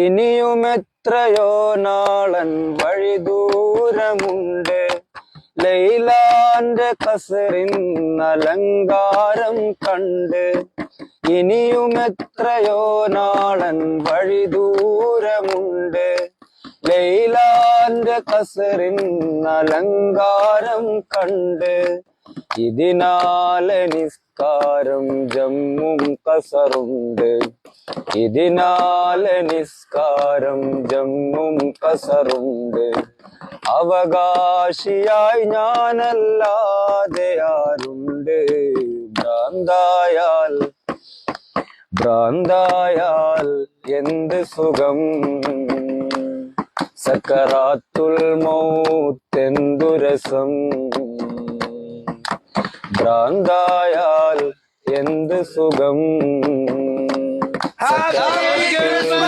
ഇനിയും എത്രയോ നാളൻ വഴി ദൂരമുണ്ട്, ലൈലാന്റെ കസറിൻ അലങ്കാരം കണ്ട്. ഇനിയും എത്രയോ നാളൻ വഴി ദൂരമുണ്ട്, ലൈലാന്റെ കസറിൻ അലങ്കാരം കണ്ട്. ഇതിനാലെ നിസ്കാരം ജമ്മും കസറുണ്ട്, ഇതിനാലെ നിസ്കാരം ജമ്മും കസറുണ്ട്. അവകാശിയായി ഞാനല്ലാതെ ആരുണ്ട്, ഭ്രാന്തായാൽ ഭ്രാന്തായാൽ എന്ത് സുഖം. സക്കറാത്തുൽ മൗത്തെന്തു രസം, ഭ്രാന്തായാൽ എന്ത് സുഖം. സക്കറാത്തുൽ